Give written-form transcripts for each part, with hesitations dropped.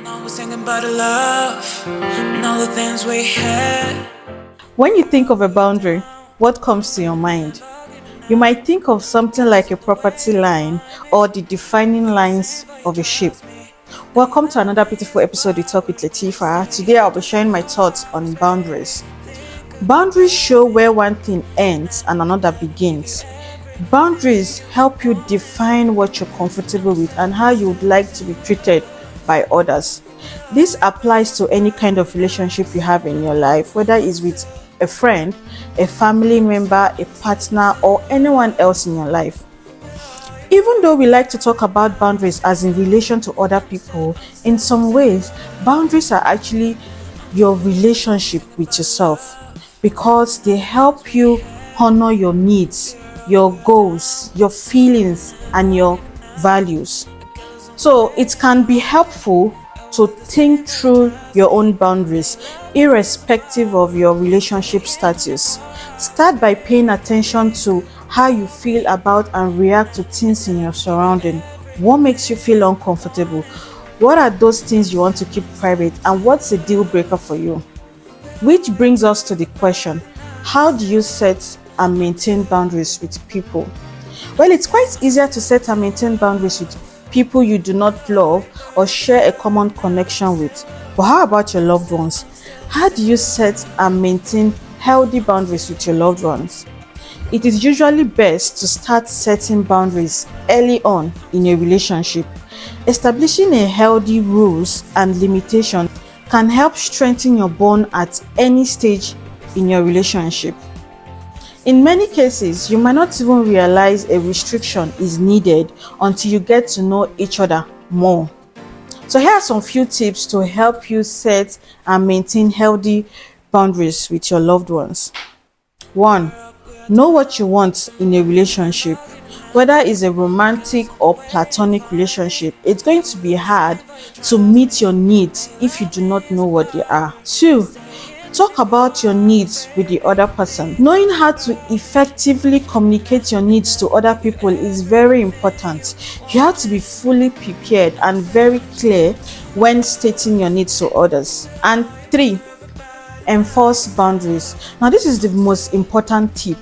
Always thinking about the love and all the things we had. When you think of a boundary, what comes to your mind? You might think of something like a property line or the defining lines of a ship. Welcome to another beautiful episode of Talk with Latifa. Today I'll be sharing my thoughts on boundaries. Boundaries show where one thing ends and another begins. Boundaries help you define what you're comfortable with and how you would like to be treated by others. This applies to any kind of relationship you have in your life, whether it's with a friend, a family member, a partner, or anyone else in your life. Even though we like to talk about boundaries as in relation to other people, in some ways, boundaries are actually your relationship with yourself because they help you honor your needs, your goals, your feelings, and your values. So it can be helpful to think through your own boundaries, irrespective of your relationship status. Start by paying attention to how you feel about and react to things in your surrounding. What makes you feel uncomfortable? What are those things you want to keep private? And what's a deal breaker for you? Which brings us to the question, how do you set and maintain boundaries with people? Well, it's quite easier to set and maintain boundaries with people you do not love or share a common connection with. But how about your loved ones? How do you set and maintain healthy boundaries with your loved ones? It is usually best to start setting boundaries early on in a relationship. Establishing a healthy rules and limitations can help strengthen your bond at any stage in your relationship. In many cases, you might not even realize a restriction is needed until you get to know each other more. So here are some few tips to help you set and maintain healthy boundaries with your loved ones. 1. Know what you want in a relationship. Whether it's a romantic or platonic relationship, it's going to be hard to meet your needs if you do not know what they are. 2. Talk about your needs with the other person. Knowing how to effectively communicate your needs to other people is very important. You have to be fully prepared and very clear when stating your needs to others. And 3, enforce boundaries. Now, this is the most important tip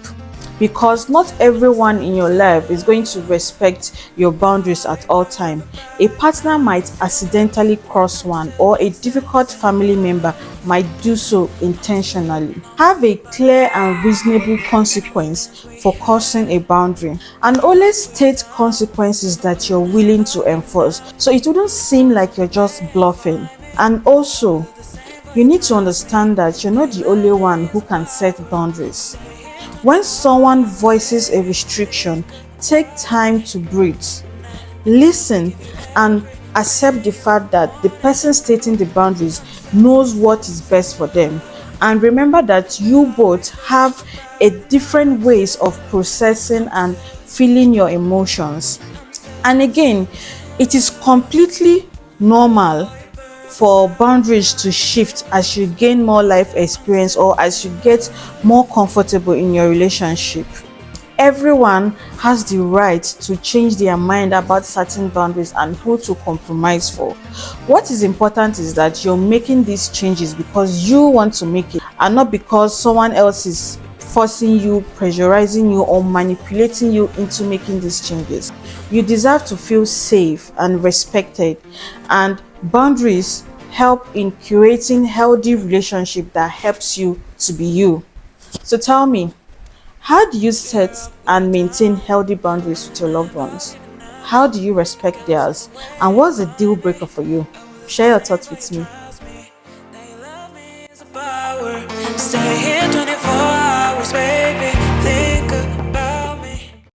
because not everyone in your life is going to respect your boundaries at all time. A partner might accidentally cross one, or a difficult family member might do so intentionally. Have a clear and reasonable consequence for crossing a boundary, and always state consequences that you're willing to enforce so it wouldn't seem like you're just bluffing. And also, you need to understand that you're not the only one who can set boundaries. When someone voices a restriction, take time to breathe. Listen and accept the fact that the person stating the boundaries knows what is best for them. And remember that you both have a different ways of processing and feeling your emotions. And again, it is completely normal for boundaries to shift as you gain more life experience or as you get more comfortable in your relationship. Everyone has the right to change their mind about certain boundaries and who to compromise for. What is important is that you're making these changes because you want to make it and not because someone else is forcing you, pressurizing you, or manipulating you into making these changes. You deserve to feel safe and respected, and boundaries help in creating healthy relationship that helps you to be you. So tell me, how do you set and maintain healthy boundaries with your loved ones? How do you respect theirs? And what's the deal breaker for you? Share your thoughts with me. They love me as a power. Stay here 24